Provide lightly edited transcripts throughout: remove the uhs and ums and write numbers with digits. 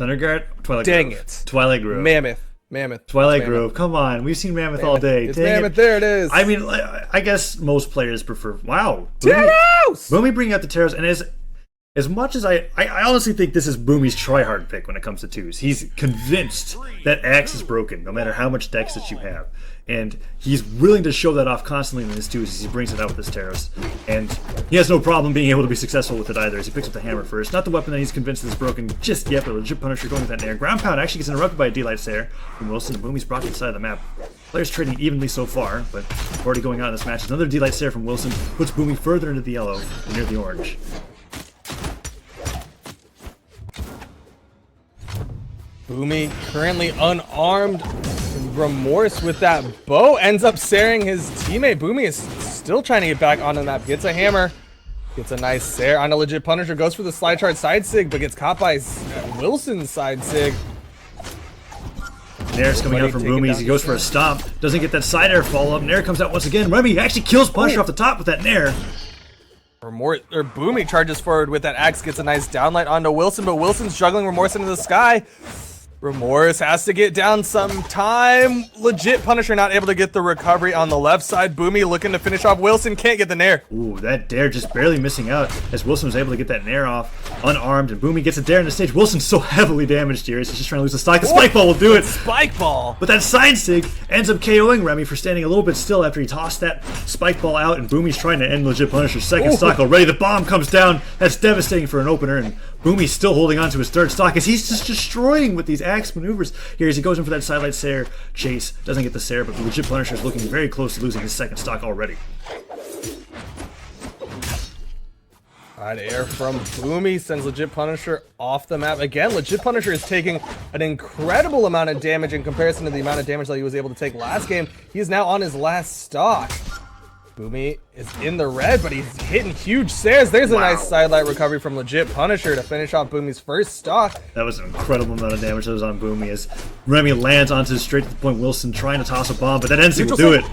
Thunderguard? Twilight Dang Grove. it. Twilight Grove. Mammoth. Twilight Grove. Come on. We've seen Mammoth all day. It's Dang Mammoth. it. There it is. I mean, I guess most players prefer... Wow. Teros! Boomy bringing out the Teros, and as much as I honestly think this is Boomy's try-hard pick when it comes to twos. He's convinced that Axe is broken, no matter how much dex that you have. And he's willing to show that off constantly in his twos as he brings it out with his Teros. And he has no problem being able to be successful with it either as he picks up the hammer first. Not the weapon that he's convinced is broken just yet, but legit Punisher going with that nair. Ground pound actually gets interrupted by a D-Light Stare from Wilson. Boomy's brought to the side of the map. Players trading evenly so far, but already going on in this match. Another D-Light Stare from Wilson puts Boomy further into the yellow and near the orange. Boomy currently unarmed. Remorse with that bow ends up saring his teammate. Boomy is still trying to get back onto the map. Gets a hammer. Gets a nice Sare on a legit Punisher. Goes for the slide charge side sig, but gets caught by Wilson's side sig. Nair's coming out from Boomy as he goes for a stomp. Doesn't get that side air follow up. Nair comes out once again. Remy actually kills Punisher off the top with that Nair. Boomy charges forward with that axe. Gets a nice downlight onto Wilson, but Wilson's juggling Remorse into the sky. Remorse has to get down some time. Legit Punisher not able to get the recovery on the left side. Boomy looking to finish off Wilson. Can't get the Nair. Ooh, that Dare just barely missing out as Wilson was able to get that Nair off unarmed. And Boomy gets a Dare in the stage. Wilson's so heavily damaged here. He's just trying to lose the stock. The Spike Ball will do it. Spike Ball. But that side sig ends up KOing Remy for standing a little bit still after he tossed that Spike Ball out. And Boomy's trying to end legit Punisher's second stock already. The bomb comes down. That's devastating for an opener. And Boomy's still holding on to his third stock as he's just destroying with these axe maneuvers here as he goes in for that sidelight Sare chase. Doesn't get the Sare, but the legit Punisher is looking very close to losing his second stock already. Side air from Boomy sends legit Punisher off the map. Again, legit Punisher is taking an incredible amount of damage in comparison to the amount of damage that he was able to take last game. He is now on his last stock. Boomy is in the red, but he's hitting huge Sares. There's a nice sidelight recovery from legit Punisher to finish off Boomy's first stock. That was an incredible amount of damage that was on Boomy as Remy lands onto straight to the point. Wilson trying to toss a bomb, but that end sig will do it.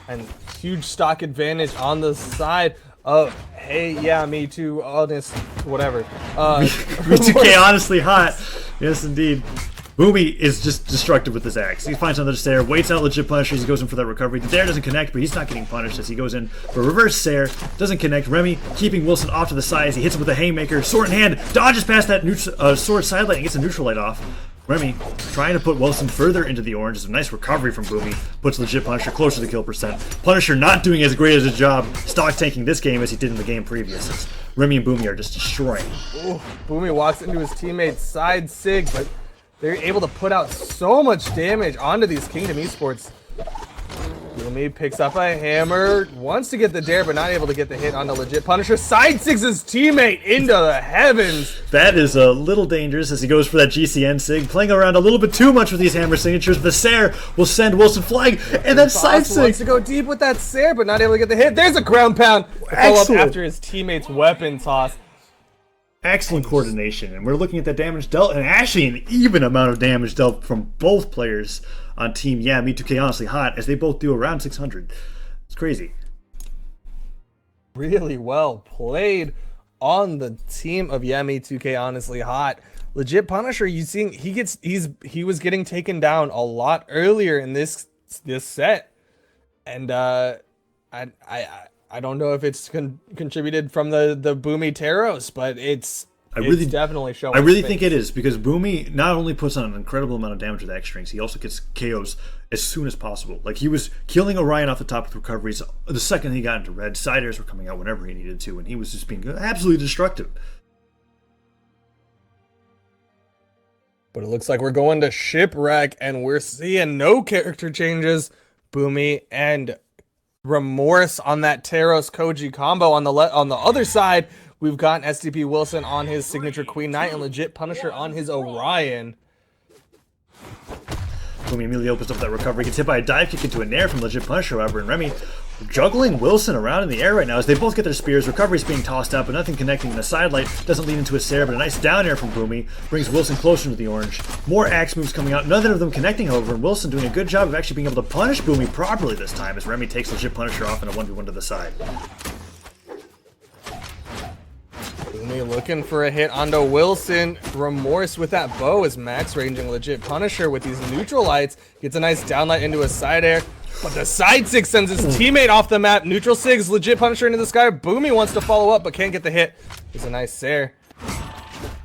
And huge stock advantage on the side of YeahMe2 Honest, whatever. Me2K Honestly Hot. Yes, indeed. Boomy is just destructive with his axe. He finds another Sare, waits out legit Punisher as he goes in for that recovery. The Dare doesn't connect, but he's not getting punished as he goes in for a reverse Sare. Doesn't connect. Remy keeping Wilson off to the side as he hits him with a haymaker. Sword in hand, dodges past that sword sidelight and gets a neutral light off. Remy trying to put Wilson further into the orange. It's a nice recovery from Boomy. Puts legit Punisher closer to the kill percent. Punisher not doing as great as a job stock tanking this game as he did in the game previous. As Remy and Boomy are just destroying. Ooh, Boomy walks into his teammate's side sig, but they're able to put out so much damage onto these Kingdom Esports. Boomy picks up a hammer, wants to get the Dare, but not able to get the hit on the legit Punisher. Side sigs his teammate into the heavens. That is a little dangerous as he goes for that GCN sig, playing around a little bit too much with these hammer signatures. The Sare will send Wilson flying, and that side sig wants to go deep with that Sare, but not able to get the hit. There's a ground pound. Follow up after his teammate's weapon toss. Excellent coordination, and we're looking at that damage dealt, and actually an even amount of damage dealt from both players on team YeahMe2K Honestly Hot, as they both do around 600. It's crazy. Really well played on the team of YeahMe2K Honestly Hot. Legit Punisher, you seeing he was getting taken down a lot earlier in this set, and I don't know if it's contributed from the Boomy Teros, but it's definitely showing. I really think it is, because Boomy not only puts on an incredible amount of damage with X strings, he also gets KOs as soon as possible. Like, he was killing Orion off the top with recoveries the second he got into red. Side airs were coming out whenever he needed to, and he was just being absolutely destructive. But it looks like we're going to Shipwreck, and we're seeing no character changes. Boomy and Remorse on that Teros Koji combo. On the other side, we've got SDP Wilson on his signature Queen Knight and legit Punisher on his Orion. Boomy immediately opens up that recovery, gets hit by a dive kick into a nair from legit Punisher, however, and Remy juggling Wilson around in the air right now as they both get their spears. Recovery's being tossed out, but nothing connecting. The sidelight doesn't lead into a Sare, but a nice down air from Boomy brings Wilson closer to the orange. More axe moves coming out, none of them connecting, however, and Wilson doing a good job of actually being able to punish Boomy properly this time as Remy takes legit Punisher off in a 1v1 to the side. Boomy looking for a hit onto Wilson. Remorse with that bow is max ranging legit Punisher with these neutral lights. Gets a nice downlight into a side air. But the side sig sends his teammate off the map. Neutral sigs legit Punisher into the sky. Boomy wants to follow up but can't get the hit. It's a nice Sair.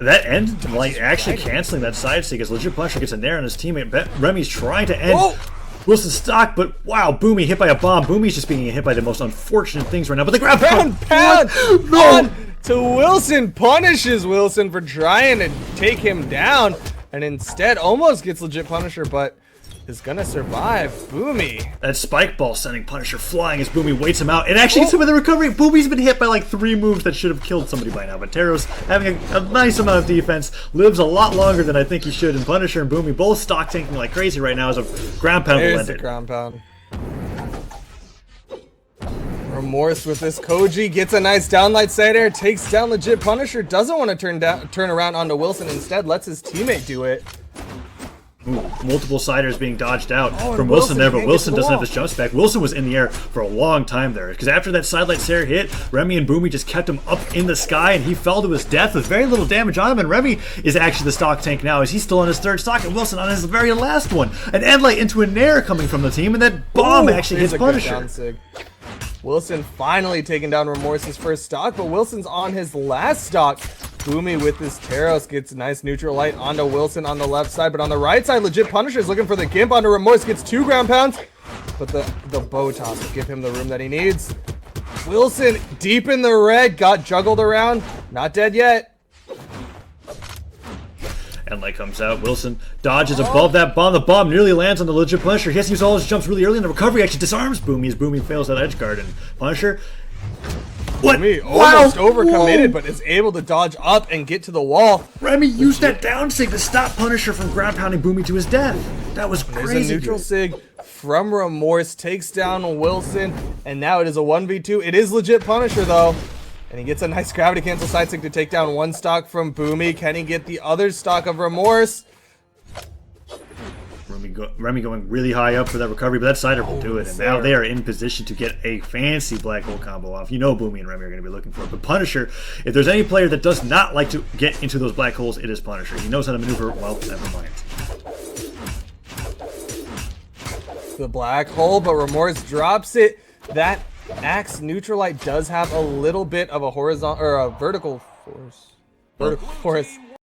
That ended like actually canceling that side sig as legit Punisher gets a nair on his teammate. Remy's trying to end Wilson's stock, but wow, Boomy hit by a bomb. Boomy's just being hit by the most unfortunate things right now. But the ground pound to Wilson punishes Wilson for trying to take him down, and instead almost gets legit Punisher, but is gonna survive. Boomy. That spike ball sending Punisher flying as Boomy waits him out. It actually gets him with the recovery. Boomy's been hit by like 3 moves that should have killed somebody by now. But Teros, having a nice amount of defense, lives a lot longer than I think he should. And Punisher and Boomy both stock tanking like crazy right now as a ground pound There's the ground pound. Remorse with this Koji gets a nice downlight side air, takes down legit Punisher. Doesn't want to turn around onto Wilson. Instead, lets his teammate do it. Ooh, multiple siders being dodged out from Wilson there, but Wilson doesn't have his jump spec. Wilson was in the air for a long time there, because after that sidelight Sair hit, Remy and Boomy just kept him up in the sky, and he fell to his death with very little damage on him, and Remy is actually the stock tank now, as he's still on his 3rd stock, and Wilson on his very last one. An endlight into a nair coming from the team, and that bomb actually hits Punisher. Wilson finally taking down Remorse's 1st stock, but Wilson's on his last stock. Boomy with his Teros gets a nice neutral light onto Wilson on the left side, but on the right side, legit Punisher is looking for the Gimp onto Remorse, gets 2 ground pounds, but the bow toss will give him the room that he needs. Wilson deep in the red, got juggled around, not dead yet. And light comes out. Wilson dodges above that bomb. The bomb nearly lands on the legit Punisher. He has to use all his jumps really early, and the recovery actually disarms Boomy as Boomy fails that edge guard. And Punisher, what? Boomy almost overcommitted, but is able to dodge up and get to the wall. Remy used that down sig to stop Punisher from ground pounding Boomy to his death. That was crazy. There's a neutral sig from Remorse, takes down Wilson, and now it is a 1v2. It is legit Punisher though. And he gets a nice gravity cancel side stick to take down 1 stock from Boomy. Can he get the other stock of Remorse? Remy going really high up for that recovery, but that sider will do it. And now they are in position to get a fancy black hole combo off. You know Boomy and Remy are going to be looking for it. But Punisher, if there's any player that does not like to get into those black holes, it is Punisher. He knows how to maneuver. Well, never mind. The black hole, but Remorse drops it. That Axe Neutralite does have a little bit of a horizontal or a vertical force. Vertical force.